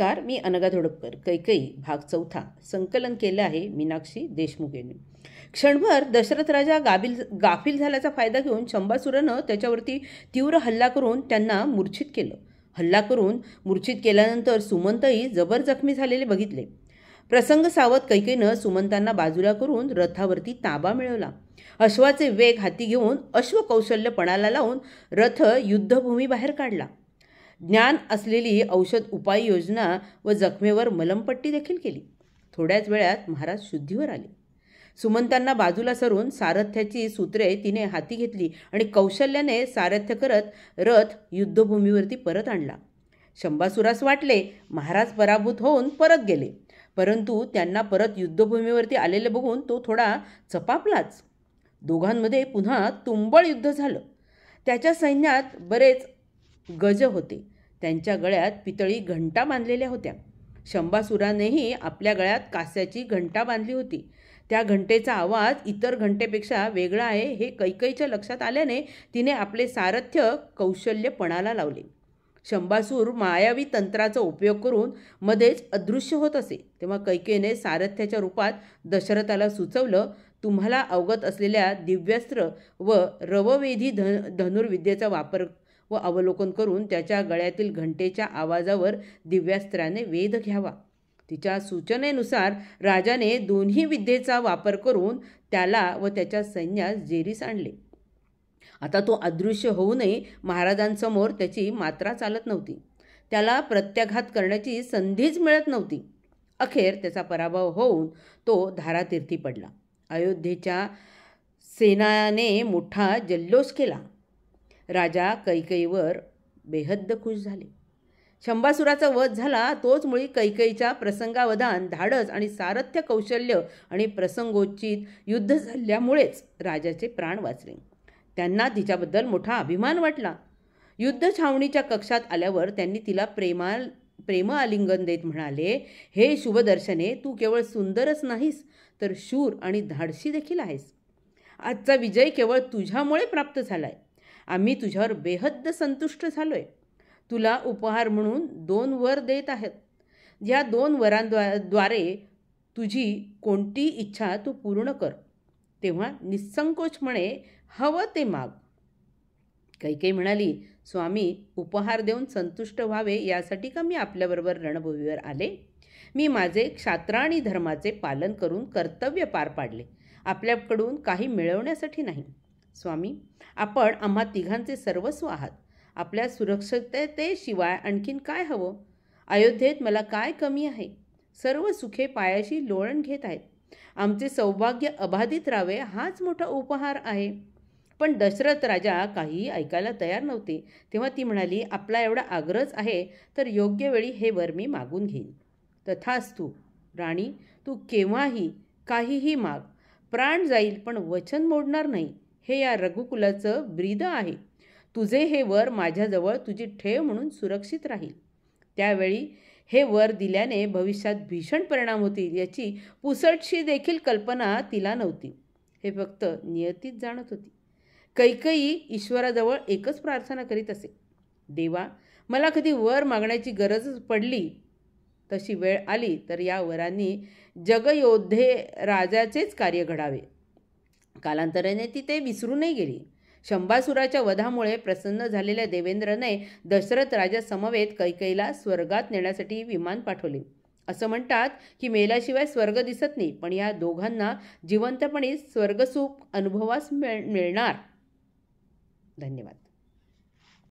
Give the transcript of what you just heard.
नमस्कार, मी अनघा धोडपकर. कैकई भाग 4 संकलन केलं आहे मीनाक्षी देशमुख यांनी. क्षणभर दशरथ राजा गाफील झाल्याचा फायदा घेऊन शंभासुरानं त्याच्यावरती तीव्र हल्ला करून त्यांना मूर्छित केलं. हल्ला करून मूर्छित केल्यानंतर सुमंतही जबर जखमी झालेले बघितले. प्रसंग सावध कैकेयीनं सुमंतांना बाजूला करून रथावरती ताबा मिळवला. अश्वाचे वेग हाती घेऊन अश्वकौशल्य पणाला लावून रथ युद्धभूमीबाहेर काढला. ज्ञान असलेली औषध उपाययोजना व जखमेवर मलमपट्टी देखील केली. थोड्याच वेळात महाराज शुद्धीवर आले. सुमंतांना बाजूला सरून सारथ्याची सूत्रे तिने हाती घेतली आणि कौशल्याने सारथ्य करत रथ युद्धभूमीवरती परत आणला. शंभासुरास वाटले महाराज पराभूत होऊन परत गेले, परंतु त्यांना परत युद्धभूमीवरती आलेले बघून तो थोडा चपापलाच. दोघांमध्ये पुन्हा तुंबळ युद्ध झालं. त्याच्या सैन्यात बरेच गज होते. त्यांच्या गळ्यात पितळी घंटा बांधलेल्या होत्या. शंभासुरानेही आपल्या गळ्यात कास्याची घंटा बांधली होती. त्या घंटेचा आवाज इतर घंटेपेक्षा वेगळा आहे हे कैकेयीच्या लक्षात आल्याने तिने आपले सारथ्य कौशल्य पणाला लावले. शंभासूर मायावी तंत्राचा उपयोग करून मध्येच अदृश्य होत असे. तेव्हा कैकेयीने सारथ्याच्या रूपात दशरथाला सुचवलं, तुम्हाला अवगत असलेल्या दिव्यास्त्र व रववेधी धनुर्विद्येचा वापर व अवलोकन करून त्याच्या गळ्यातील घंटेच्या आवाजावर दिव्यास्त्राने वेध घ्यावा. तिच्या सूचनेनुसार राजाने दोन्ही विद्येचा वापर करून त्याला व त्याच्या सैन्यास जेरीस आणले. आता तो अदृश्य होऊनही महाराजांसमोर त्याची मात्रा चालत नव्हती. त्याला प्रत्याघात करण्याची संधीच मिळत नव्हती. अखेर त्याचा पराभव होऊन तो धारातीर्थी पडला. अयोध्येच्या सेनाने मोठा जल्लोष केला. राजा कैकेयीवर बेहद्द खुश झाले. शंभासुराचा वध झाला तोच मुळी कैकेयीच्या प्रसंगावधान, धाडस आणि सारथ्य कौशल्य आणि प्रसंगोचित युद्ध झाल्यामुळेच राजाचे प्राण वाचले. त्यांना तिच्याबद्दल मोठा अभिमान वाटला. युद्ध छावणीच्या कक्षात आल्यावर त्यांनी तिला प्रेम आलिंगन देत म्हणाले, हे शुभदर्शने, तू केवळ सुंदरच नाहीस तर शूर आणि धाडसी देखील आहेस. आजचा विजय केवळ तुझ्यामुळे प्राप्त झालाय. आम्ही तुझ्यावर बेहद्द संतुष्ट झालोय. तुला उपहार म्हणून 2 वर देत आहेत. या 2 वरांद्वारे तुझी कोणती इच्छा तू पूर्ण कर. तेव्हा निसंकोचपणे हवं ते माग. कैकेयी म्हणाली, स्वामी, उपहार देऊन संतुष्ट व्हावे यासाठी का मी आपल्याबरोबर रणभूमीवर आले? मी माझे क्षात्राणी धर्माचे पालन करून कर्तव्य पार पाडले, आपल्याकडून काही मिळवण्यासाठी नाही. स्वामी, आपण आम्हा तिघांचे सर्वस्व आहात. आपल्या सुरक्षिततेशिवाय आणखीन काय हवं? अयोध्येत मला काय कमी आहे? सर्व सुखे पायाशी लोळण घेत आहेत. आमचे सौभाग्य अबाधित राहावे हाच मोठा उपहार आहे. पण दशरथ राजा काहीही ऐकायला तयार नव्हते. तेव्हा ती म्हणाली, आपला एवढा आग्रहच आहे तर योग्य वेळी हे वर मी मागून घेईन. तथास्तु राणी, तू केव्हाही काहीही माग. प्राण जाईल पण वचन मोडणार नाही, हे या रघुकुलाचं ब्रीद आहे. तुझे हे वर माझ्याजवळ तुझी ठेव म्हणून सुरक्षित राहील. त्यावेळी हे वर दिल्याने भविष्यात भीषण परिणाम होतील याची पुसटशी देखील कल्पना तिला नव्हती. हे फक्त नियतीच जाणत होती. कैकेयी ईश्वराजवळ एकच प्रार्थना करीत असे, देवा, मला कधी वर मागण्याची गरजच पडली, तशी वेळ आली तर या वरांनी जगयोद्धे राजाचेच कार्य घडावे. कालांतराने ती ते विसरूनही गेली. शंभासुराच्या वधामुळे प्रसन्न झालेल्या देवेंद्रने दशरथ राजा समवेत कैकेयीला स्वर्गात नेण्यासाठी विमान पाठवले. असं म्हणतात की मेल्याशिवाय स्वर्ग दिसत नाही, पण या दोघांना जिवंतपणी स्वर्गसुख अनुभवास मिळणार. धन्यवाद.